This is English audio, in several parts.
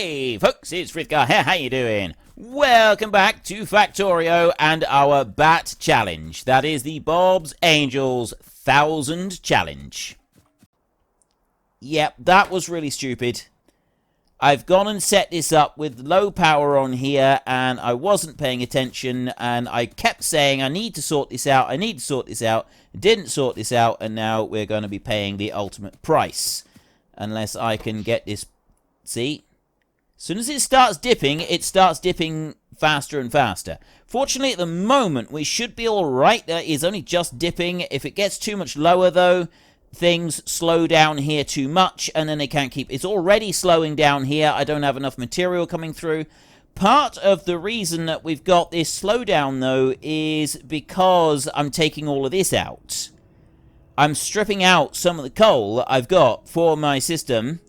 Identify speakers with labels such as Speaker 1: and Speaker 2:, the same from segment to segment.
Speaker 1: Hey folks, it's Frithgar here, how you doing? Welcome back to Factorio and our Bat Challenge. That is the Bob's Angels 1000 Challenge. Yep, that was really stupid. I've gone and set this up with low power on here and I wasn't paying attention and I kept saying I need to sort this out, didn't sort this out, and now we're going to be paying the ultimate price. Unless I can get this, see? As soon as it starts dipping faster and faster. Fortunately, at the moment, we should be alright. That is only just dipping. If it gets too much lower, though, things slow down here too much, and then they can't keep... It's already slowing down here. I don't have enough material coming through. Part of the reason that we've got this slowdown, though, is because I'm taking all of this out. I'm stripping out some of the coal that I've got for my system,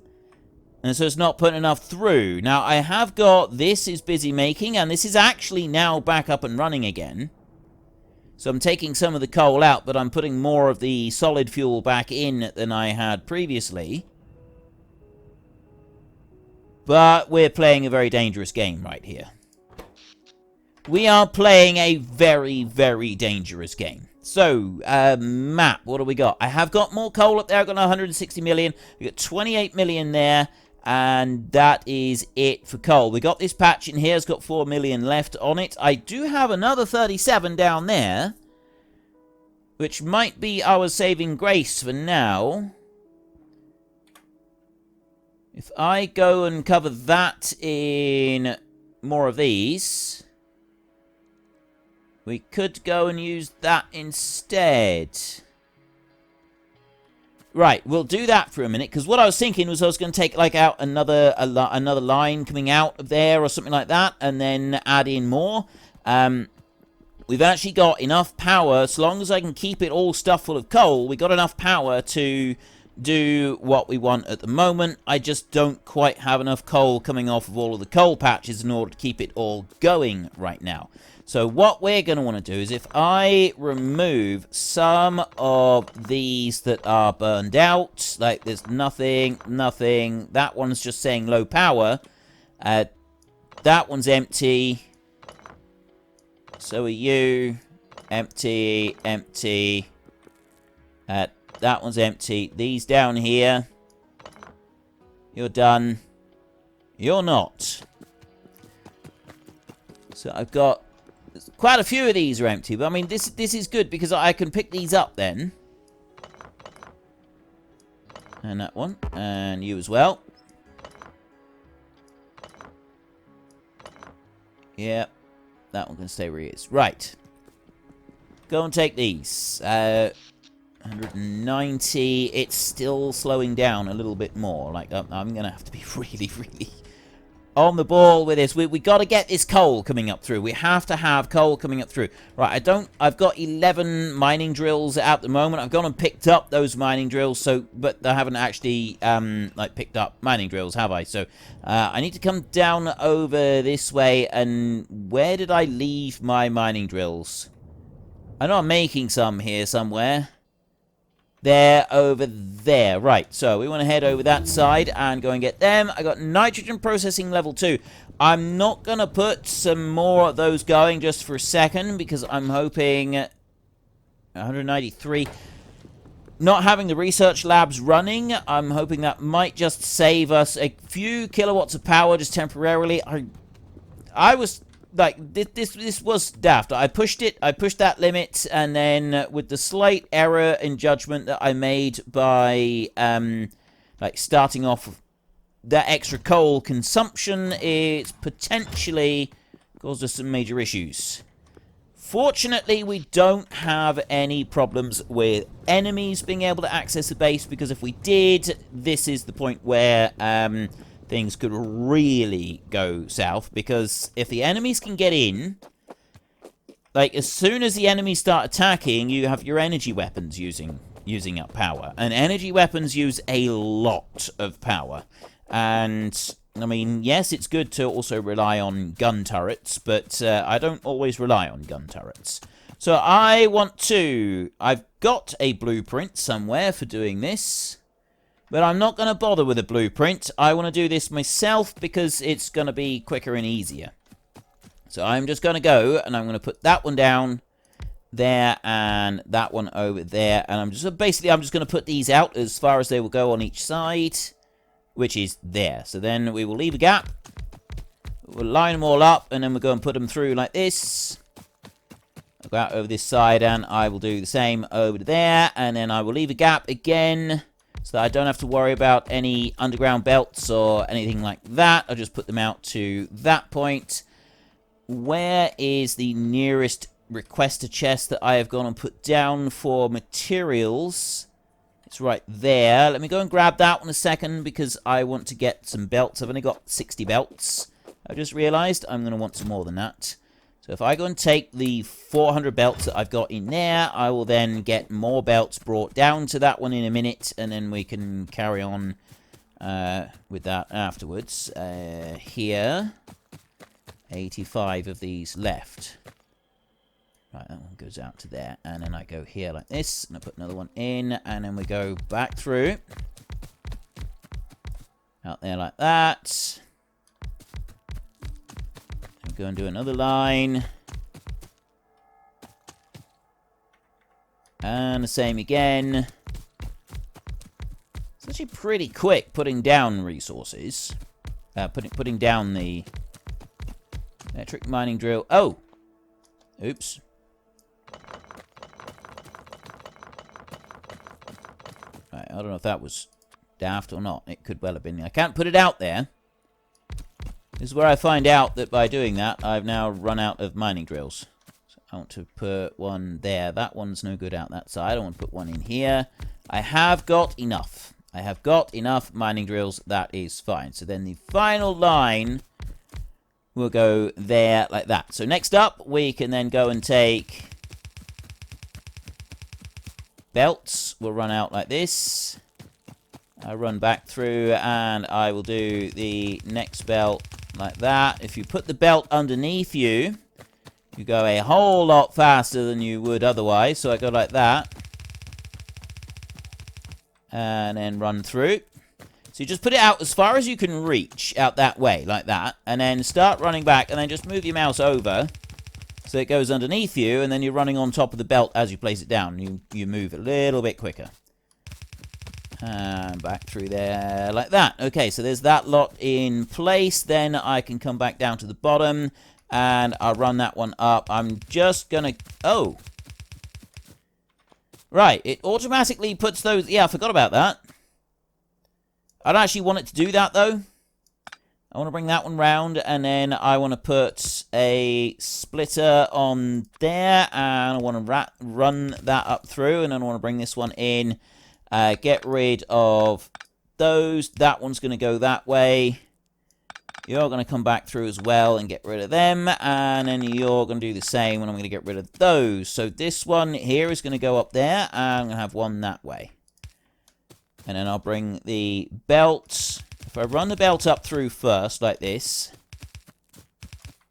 Speaker 1: and so it's not putting enough through. Now, I have got... This is busy making, and this is actually now back up and running again. So I'm taking some of the coal out, but I'm putting more of the solid fuel back in than I had previously. But we're playing a very dangerous game right here. We are playing a very, very dangerous game. So, map, what do we got? I have got more coal up there. I've got 160 million. We've got 28 million there. And that is it for coal. We got this patch in here. It's got 4 million left on it. I do have another 37 down there, which might be our saving grace for now. If I go and cover that in more of these, we could go and use that instead. Right, we'll do that for a minute, because what I was thinking was I was going to take, like, out another line coming out of there or something like that, and then add in more. We've actually got enough power, as long as I can keep it all stuffed full of coal, we got enough power to do what we want at the moment. I just don't quite have enough coal coming off of all of the coal patches in order to keep it all going right now. So what we're going to want to do is if I remove some of these that are burned out, like there's nothing, that one's just saying low power, that one's empty, so are you, empty, that one's empty, these down here, you're done, you're not. So I've got... Quite a few of these are empty, but I mean, this is good because I can pick these up then. And that one, and you as well. Yeah, that one can stay where it is. Right. Go and take these. 190, it's still slowing down a little bit more. Like, I'm going to have to be really on the ball with this. We got to get this coal coming up through. We have to have coal coming up through. Right, I've got 11 mining drills at the moment. I've gone and picked up those mining drills, but I haven't actually, like, picked up mining drills, have I? So, I need to come down over this way, and where did I leave my mining drills? I know I'm making some here somewhere. They're over there. Right, so we want to head over that side and go and get them. I got nitrogen processing level 2. I'm not going to put some more of those going just for a second because I'm hoping 193. Not having the research labs running, I'm hoping that might just save us a few kilowatts of power just temporarily. I was... Like, this was daft. I pushed that limit, and then with the slight error in judgment that I made by, like, starting off that extra coal consumption, it's potentially caused us some major issues. Fortunately, we don't have any problems with enemies being able to access the base, because if we did, this is the point where, things could really go south, because if the enemies can get in, like, as soon as the enemies start attacking, you have your energy weapons using up power. And energy weapons use a lot of power. And, I mean, yes, it's good to also rely on gun turrets, but I don't always rely on gun turrets. So I've got a blueprint somewhere for doing this. But I'm not going to bother with a blueprint. I want to do this myself because it's going to be quicker and easier. So I'm just going to go and I'm going to put that one down there and that one over there. And I'm just going to put these out as far as they will go on each side, which is there. So then we will leave a gap. We'll line them all up and then we'll go and put them through like this. I'll go out over this side and I will do the same over there. And then I will leave a gap again so that I don't have to worry about any underground belts or anything like that. I'll just put them out to that point. Where is the nearest requester chest that I have gone and put down for materials? It's right there. Let me go and grab that one a second because I want to get some belts. I've only got 60 belts. I just realized I'm going to want some more than that. So if I go and take the 400 belts that I've got in there, I will then get more belts brought down to that one in a minute, and then we can carry on with that afterwards. Here, 85 of these left. Right, that one goes out to there, and then I go here like this, and I put another one in, and then we go back through. Out there like that. And go and do another line. And the same again. It's actually pretty quick putting down resources. Putting down the electric mining drill. Oh! Oops. Right, I don't know if that was daft or not. It could well have been. I can't put it out there. This is where I find out that by doing that, I've now run out of mining drills. So I want to put one there. That one's no good out that side. I want to put one in here. I have got enough. I have got enough mining drills. That is fine. So then the final line will go there like that. So next up, we can then go and take belts. We'll run out like this. I run back through and I will do the next belt like that. If you put the belt underneath you, you go a whole lot faster than you would otherwise. So I go like that. And then run through. So you just put it out as far as you can reach out that way, like that. And then start running back and then just move your mouse over so it goes underneath you. And then you're running on top of the belt as you place it down. You move a little bit quicker. And back through there like that. Okay, so there's that lot in place. Then I can come back down to the bottom and I'll run that one up. I'm just going to... Oh. Right, it automatically puts those... Yeah, I forgot about that. I don't actually want it to do that, though. I want to bring that one round, and then I want to put a splitter on there, and I want to run that up through, and then I want to bring this one in. Get rid of those. That one's going to go that way. You're going to come back through as well and get rid of them, and then you're going to do the same, and I'm going to get rid of those. So this one here is going to go up there, and I'm going to have one that way. And then I'll bring the belt. If I run the belt up through first, like this.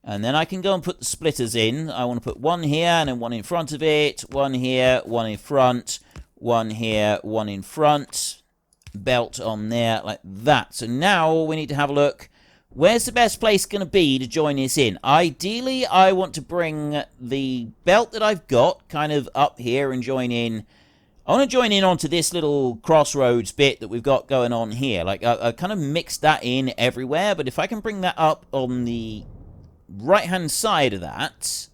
Speaker 1: And then I can go and put the splitters in. I want to put one here, and then one in front of it. One here, one in front. One here, one in front. Belt on there, like that. So now we need to have a look. Where's the best place going to be to join this in? Ideally, I want to bring the belt that I've got kind of up here and join in. I want to join in onto this little crossroads bit that we've got going on here. Like, I kind of mixed that in everywhere, but if I can bring that up on the right-hand side of that,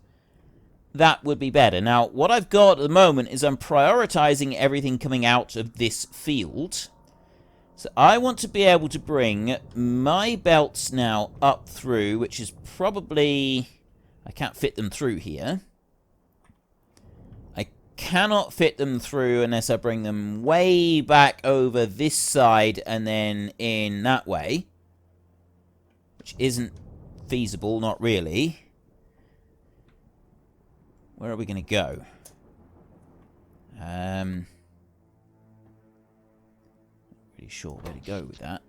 Speaker 1: that would be better. Now, what I've got at the moment is I'm prioritizing everything coming out of this field. So I want to be able to bring my belts now up through, which is probably... I can't fit them through here. Cannot fit them through unless I bring them way back over this side and then in that way, which isn't feasible, not really. Where are we going to go? Not really sure where to go with that.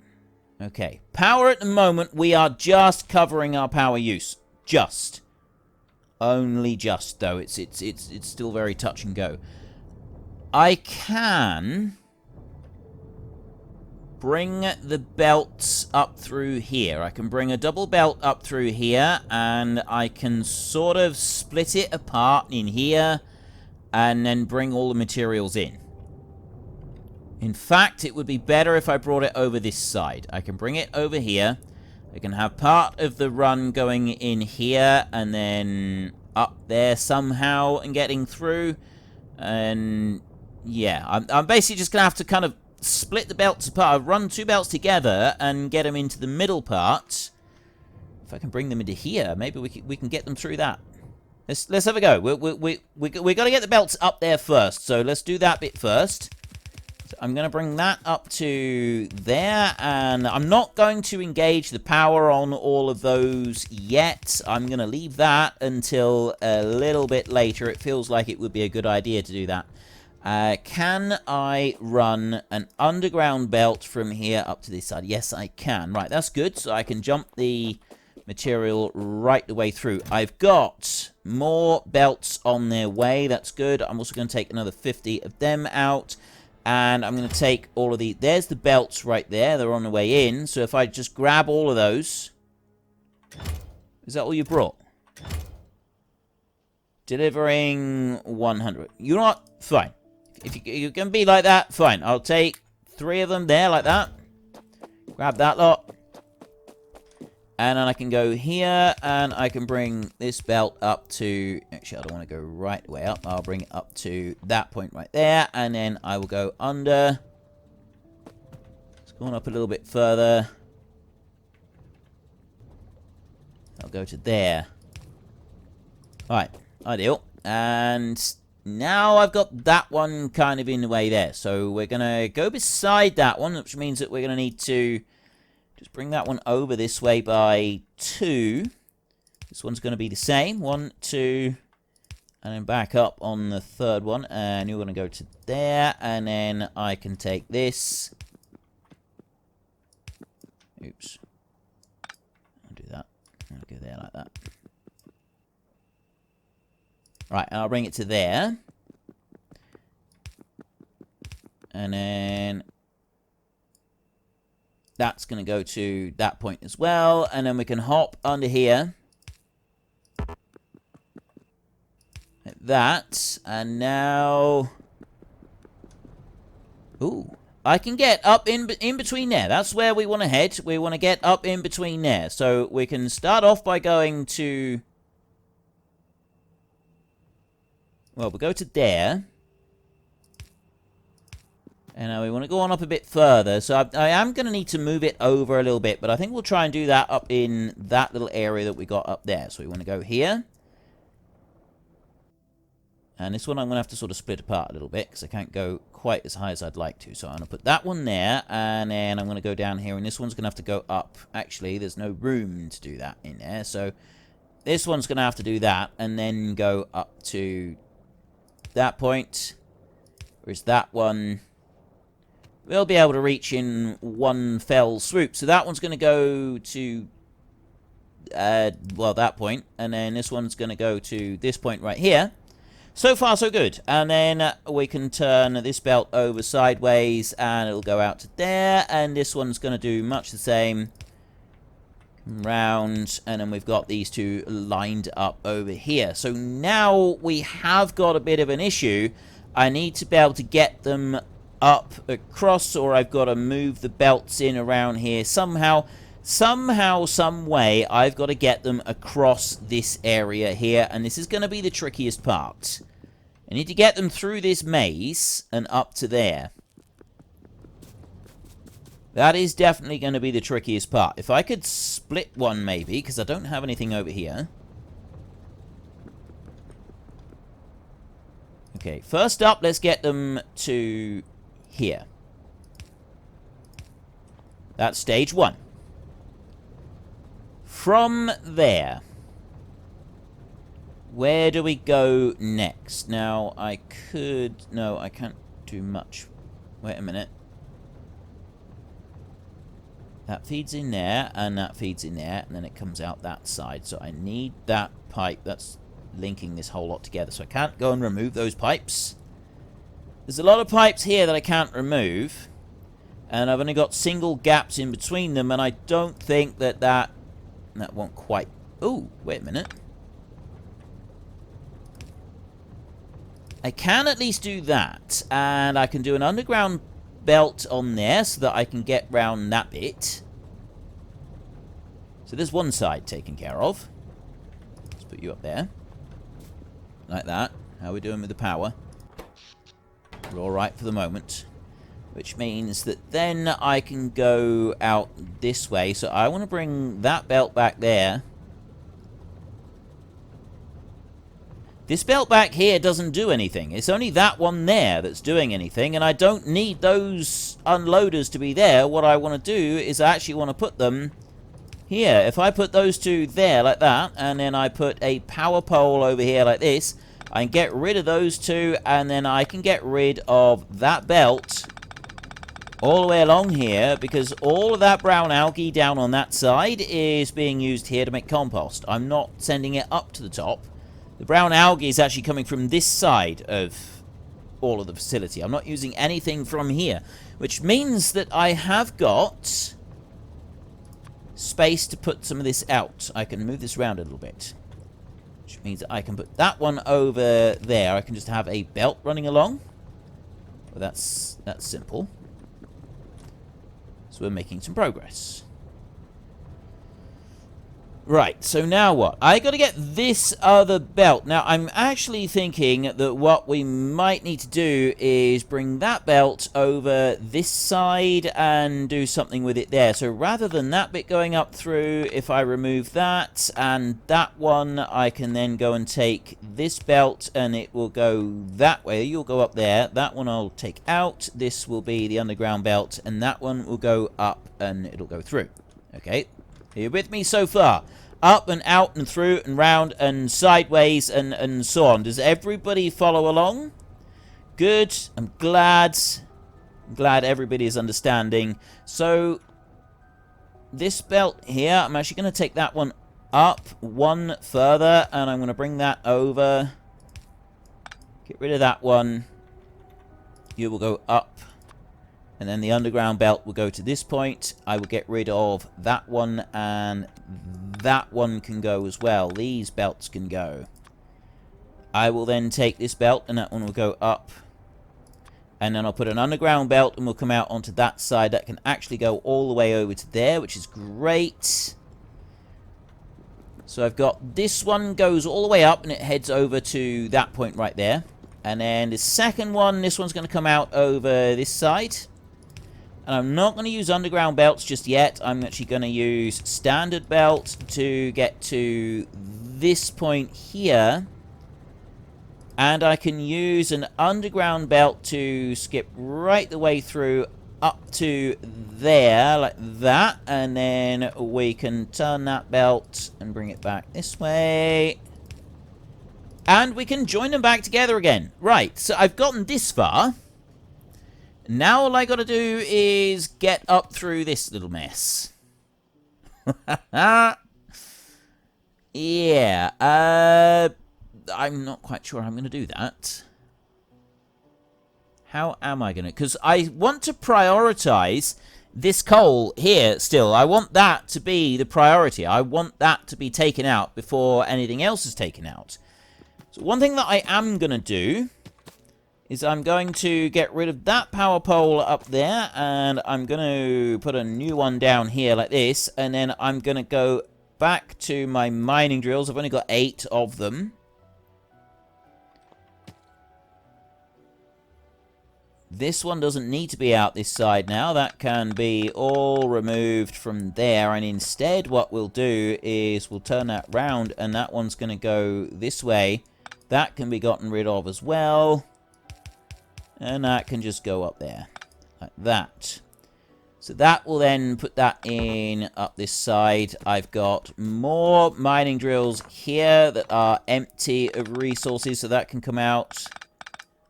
Speaker 1: Okay, power at the moment, we are just covering our power use. Just. Only just, though. It's still very touch and go. I can bring the belts up through here. I can bring a double belt up through here, and I can sort of split it apart in here, and then bring all the materials in. In fact, it would be better if I brought it over this side. I can bring it over here. I can have part of the run going in here, and then up there somehow and getting through. And yeah, I'm basically just going to have to kind of split the belts apart, run two belts together and get them into the middle part. If I can bring them into here, maybe we can get them through that. Let's have a go. We got to get the belts up there first, so let's do that bit first. So I'm going to bring that up to there, and I'm not going to engage the power on all of those yet. I'm going to leave that until a little bit later. It feels like it would be a good idea to do that. Can I run an underground belt from here up to this side? Yes, I can. Right, that's good. So I can jump the material right the way through. I've got more belts on their way. That's good. I'm also going to take another 50 of them out. And I'm going to take all of the... There's the belts right there. They're on the way in. So if I just grab all of those... Is that all you brought? Delivering 100. You know what? Fine. If you're going to be like that, fine. I'll take 3 of them there like that. Grab that lot. And then I can go here, and I can bring this belt up to... Actually, I don't want to go right the way up. I'll bring it up to that point right there, and then I will go under. It's going up a little bit further. I'll go to there. Alright, ideal. And now I've got that one kind of in the way there. So we're going to go beside that one, which means that we're going to need to... Just bring that one over this way by 2. This one's going to be the same. 1, 2, and then back up on the third one. And you're going to go to there, and then I can take this. Oops. I'll do that. I'll go there like that. Right, and I'll bring it to there. And then... That's going to go to that point as well. And then we can hop under here. Like that. And now... Ooh. I can get up in between there. That's where we want to head. We want to get up in between there. So we can start off by going to... Well, we'll go to there. And now we want to go on up a bit further. So I am going to need to move it over a little bit. But I think we'll try and do that up in that little area that we got up there. So we want to go here. And this one I'm going to have to sort of split apart a little bit, because I can't go quite as high as I'd like to. So I'm going to put that one there. And then I'm going to go down here. And this one's going to have to go up. Actually, there's no room to do that in there. So this one's going to have to do that. And then go up to that point. Whereas that one... We'll be able to reach in one fell swoop. So that one's going to go to, well, that point. And then this one's going to go to this point right here. So far, so good. And then we can turn this belt over sideways, and it'll go out to there. And this one's going to do much the same. Round. And then we've got these two lined up over here. So now we have got a bit of an issue. I need to be able to get them up across, or I've got to move the belts in around here somehow, some way. I've got to get them across this area here, and this is going to be the trickiest part. I need to get them through this maze and up to there. That is definitely going to be the trickiest part. If I could split one maybe, because I don't have anything over here. Okay, first up, let's get them to here. That's stage 1. From there, where do we go next? Now, I could... No, I can't do much. Wait a minute. That feeds in there, and that feeds in there, and then it comes out that side. So I need that pipe that's linking this whole lot together. So I can't go and remove those pipes. There's a lot of pipes here that I can't remove. And I've only got single gaps in between them, and I don't think that won't quite... Ooh, wait a minute. I can at least do that, and I can do an underground belt on there so that I can get round that bit. So there's one side taken care of. Let's put you up there. Like that. How are we doing with the power? We're alright for the moment. Which means that then I can go out this way. So I want to bring that belt back there. This belt back here doesn't do anything. It's only that one there that's doing anything. And I don't need those unloaders to be there. What I want to do is I actually want to put them here. If I put those two there like that, and then I put a power pole over here like this, I can get rid of those two, and then I can get rid of that belt all the way along here, because all of that brown algae down on that side is being used here to make compost. I'm not sending it up to the top. The brown algae is actually coming from this side of all of the facility. I'm not using anything from here, which means that I have got space to put some of this out. I can move this around a little bit, which means that I can put that one over there. I can just have a belt running along. Well, that's simple. So we're making some progress. Right, so now what? I got to get this other belt. Now, I'm actually thinking that what we might need to do is bring that belt over this side and do something with it there. So rather than that bit going up through, if I remove that and that one, I can then go and take this belt and it will go that way. You'll go up there. That one I'll take out. This will be the underground belt, and that one will go up and it'll go through. Okay, are you with me so far? Up and out and through and round and sideways and so on. Does everybody follow along? Good. I'm glad everybody is understanding. So this belt here, I'm actually going to take that one up one further, and I'm going to bring that over. Get rid of that one. You will go up. And then the underground belt will go to this point. I will get rid of that one, and that one can go as well. These belts can go. I will then take this belt, and that one will go up. And then I'll put an underground belt, and we'll come out onto that side. That can actually go all the way over to there, which is great. So I've got this one goes all the way up, and it heads over to that point right there. And then the second one, this one's going to come out over this side. And I'm not going to use underground belts just yet. I'm actually going to use standard belt to get to this point here. And I can use an underground belt to skip right the way through up to there, like that. And then we can turn that belt and bring it back this way. And we can join them back together again. Right, so I've gotten this far. Now all I got to do is get up through this little mess. Yeah, I'm not quite sure I'm going to do that. How am I going to... Because I want to prioritize this coal here still. I want that to be the priority. I want that to be taken out before anything else is taken out. So one thing that I am going to do is I'm going to get rid of that power pole up there, and I'm going to put a new one down here like this, and then I'm going to go back to my mining drills. I've only got 8 of them. This one doesn't need to be out this side now. That can be all removed from there, and instead what we'll do is we'll turn that round, and that one's going to go this way. That can be gotten rid of as well. And that can just go up there, like that. So that will then put that in up this side. I've got more mining drills here that are empty of resources, so that can come out.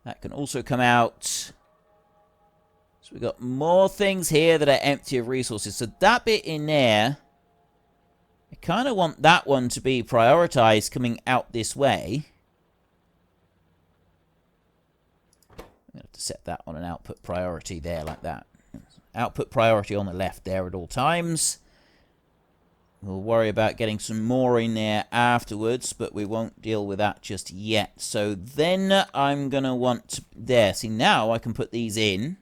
Speaker 1: That can also come out. So we've got more things here that are empty of resources. So that bit in there, I kind of want that one to be prioritized coming out this way. I'm going to have to set that on an output priority there like that. Output priority on the left there at all times. We'll worry about getting some more in there afterwards, but we won't deal with that just yet. So then I'm going to want to... There, see, now I can put these in.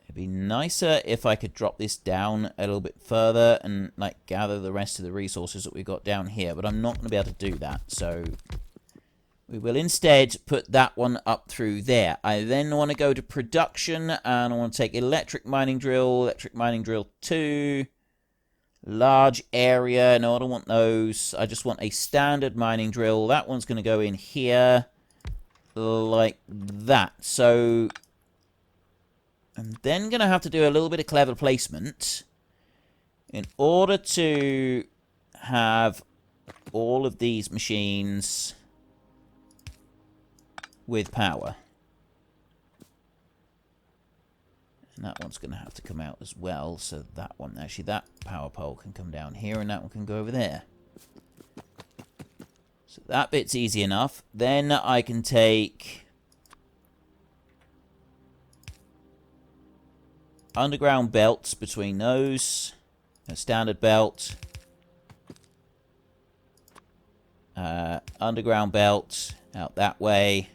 Speaker 1: It'd be nicer if I could drop this down a little bit further and, like, gather the rest of the resources that we've got down here. But I'm not going to be able to do that, so... We will instead put that one up through there. I then want to go to production, and I want to take electric mining drill 2, large area. No, I don't want those. I just want a standard mining drill. That one's going to go in here like that. So I'm then going to have to do a little bit of clever placement in order to have all of these machines with power. And that one's going to have to come out as well. So that one, actually, that power pole can come down here and that one can go over there. So that bit's easy enough. Then I can take underground belts between those. A standard belt. Underground belt out that way.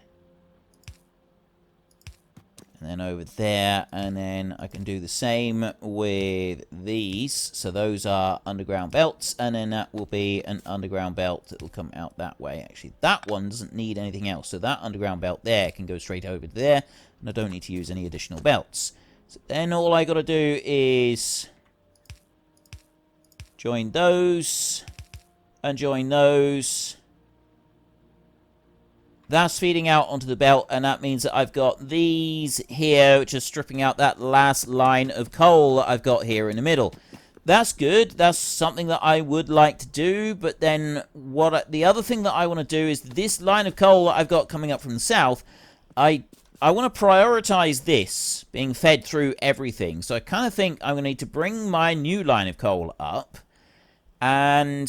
Speaker 1: And then over there, and then I can do the same with these. So those are underground belts, and then that will be an underground belt that will come out that way. Actually, that one doesn't need anything else. So that underground belt there can go straight over there, and I don't need to use any additional belts. So then all I got to do is join those, and join those. That's feeding out onto the belt, and that means that I've got these here, which are stripping out that last line of coal that I've got here in the middle. That's good. That's something that I would like to do, but then the other thing that I want to do is this line of coal that I've got coming up from the south, I want to prioritize this being fed through everything. So I kind of think I'm going to need to bring my new line of coal up and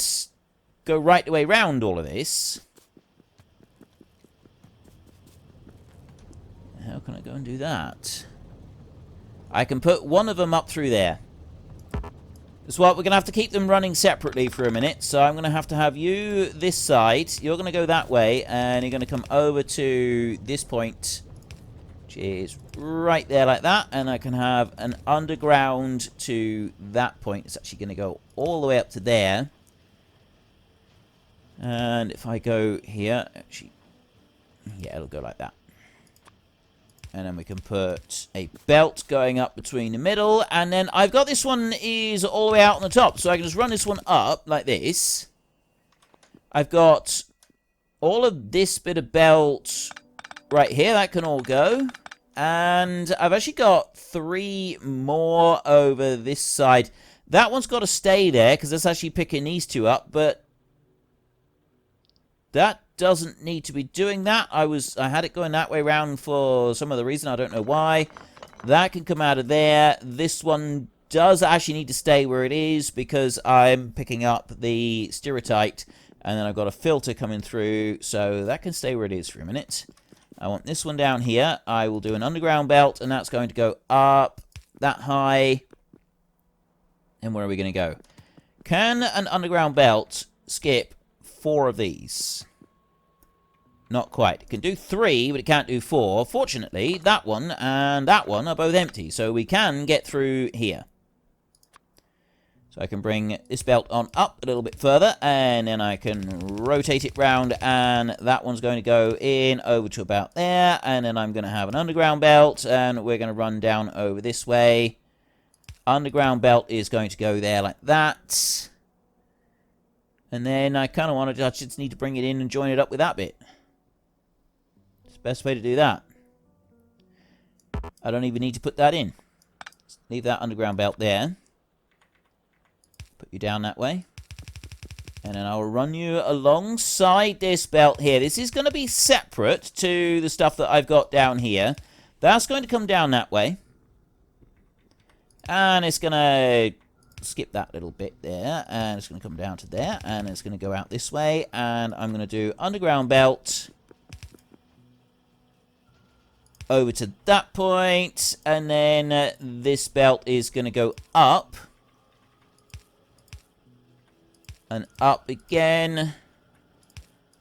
Speaker 1: go right the way around all of this. How can I go and do that? I can put one of them up through there. That's what we're going to have to keep them running separately for a minute. So I'm going to have you this side. You're going to go that way. And you're going to come over to this point, which is right there like that. And I can have an underground to that point. It's actually going to go all the way up to there. And if I go here, actually, yeah, it'll go like that. And then we can put a belt going up between the middle. And then I've got this one is all the way out on the top. So I can just run this one up like this. I've got all of this bit of belt right here. That can all go. And I've actually got 3 more over this side. That one's got to stay there because that's actually picking these 2 up. But that doesn't need to be doing that. I had it going that way around for some other reason. I don't know why. That can come out of there. This one does actually need to stay where it is because I'm picking up the stereotype. And then I've got a filter coming through. So that can stay where it is for a minute. I want this one down here. I will do an underground belt. And that's going to go up that high. And where are we going to go? Can an underground belt skip 4 of these? Not quite. It can do 3, but it can't do 4. Fortunately, that one and that one are both empty, so we can get through here. So I can bring this belt on up a little bit further, and then I can rotate it round, and that one's going to go in over to about there, and then I'm going to have an underground belt, and we're going to run down over this way. Underground belt is going to go there like that. And then I kind of want to just need to bring it in and join it up with that bit. Best way to do that. I don't even need to put that in. Just leave that underground belt there. Put you down that way. And then I'll run you alongside this belt here. This is going to be separate to the stuff that I've got down here. That's going to come down that way. And it's going to skip that little bit there. And it's going to come down to there. And it's going to go out this way. And I'm going to do underground belt over to that point, and then this belt is going to go up. And up again.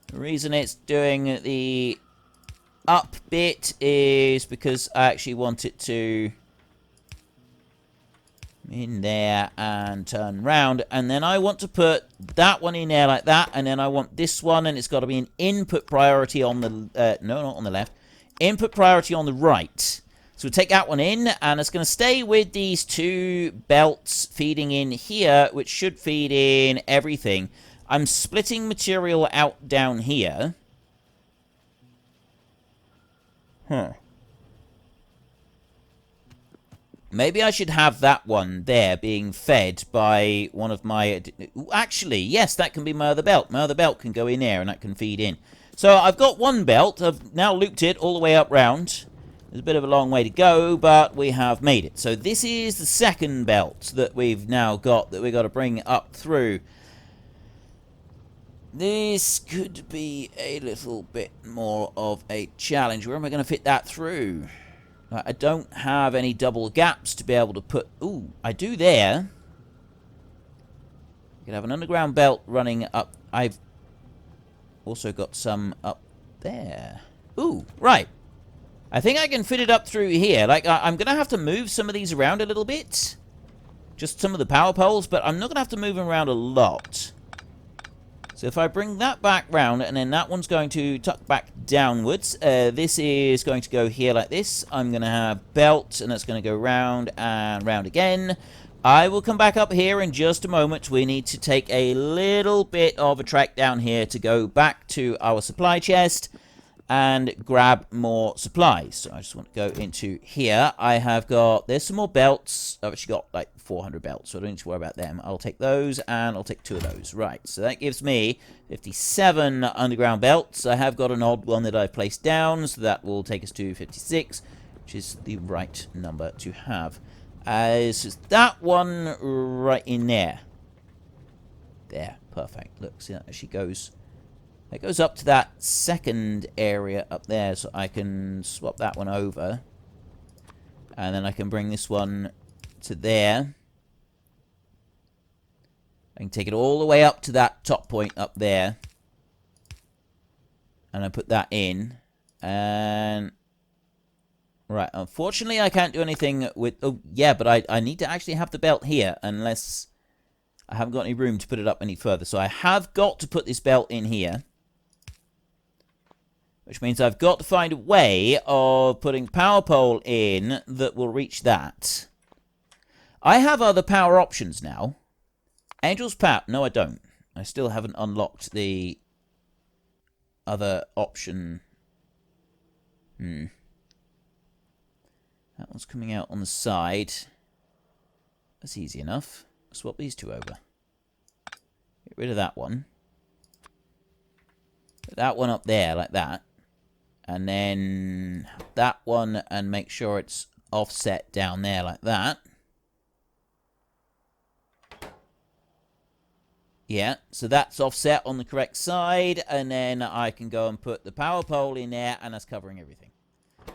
Speaker 1: The reason it's doing the up bit is because I actually want it to in there and turn round, and then I want to put that one in there like that, and then I want this one, and it's got to be an input priority on the no, not on the left, input priority on the right. So we'll take that one in, and it's going to stay with these two belts feeding in here, which should feed in everything. I'm splitting material out down here. Maybe I should have that one there being fed by one of my... Actually, yes, that can be my other belt. My other belt can go in there, and that can feed in. So I've got one belt. I've now looped it all the way up round. There's a bit of a long way to go, but we have made it. So this is the second belt that we've now got that we've got to bring up through. This could be a little bit more of a challenge. Where am I going to fit that through? I don't have any double gaps to be able to put... Ooh, I do there. You can have an underground belt running up. I've also got some up there. Ooh, right. I think I can fit it up through here. Like, I'm going to have to move some of these around a little bit. Just some of the power poles, but I'm not going to have to move them around a lot. So if I bring that back round, and then that one's going to tuck back downwards. This is going to go here like this. I'm going to have belt, and that's going to go round and round again. I will come back up here in just a moment. We need to take a little bit of a trek down here to go back to our supply chest and grab more supplies. So I just want to go into here. I have got, there's some more belts. I've actually got like 400 belts, so I don't need to worry about them. I'll take those, and I'll take 2 of those. Right, so that gives me 57 underground belts. I have got an odd one that I've placed down, so that will take us to 56, which is the right number to have. It's just that one right in there. There, perfect. Look, see, that actually goes... It goes up to that second area up there, so I can swap that one over. And then I can bring this one to there. I can take it all the way up to that top point up there. And I put that in. And... Right, unfortunately I can't do anything with... Oh, yeah, but I need to actually have the belt here, unless I haven't got any room to put it up any further. So I have got to put this belt in here. Which means I've got to find a way of putting power pole in that will reach that. I have other power options now. Angel's Power. No, I don't. I still haven't unlocked the other option. That one's coming out on the side. That's easy enough. Swap these 2 over. Get rid of that one. Put that one up there like that. And then that one, and make sure it's offset down there like that. Yeah, so that's offset on the correct side. And then I can go and put the power pole in there, and that's covering everything.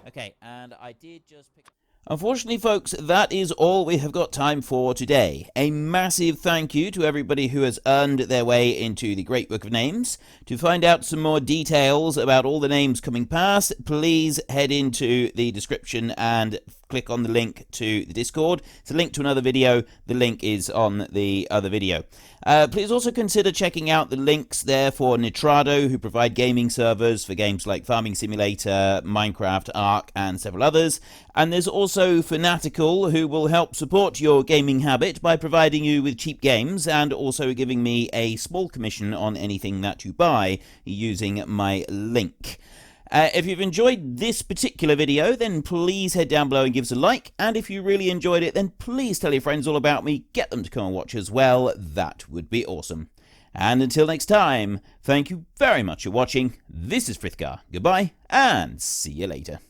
Speaker 1: Okay, and I did just pick... Unfortunately, folks, that is all we have got time for today. A massive thank you to everybody who has earned their way into the Great Book of Names. To find out some more details about all the names coming past, please head into the description and click on the link to the Discord. It's a link to another video. The link is on the other video. Please also consider checking out the links there for Nitrado, who provide gaming servers for games like Farming Simulator, Minecraft, Ark, and several others. And there's also Fanatical, who will help support your gaming habit by providing you with cheap games and also giving me a small commission on anything that you buy using my link. If you've enjoyed this particular video, then please head down below and give us a like. And if you really enjoyed it, then please tell your friends all about me. Get them to come and watch as well. That would be awesome. And until next time, thank you very much for watching. This is Frithgar. Goodbye, and see you later.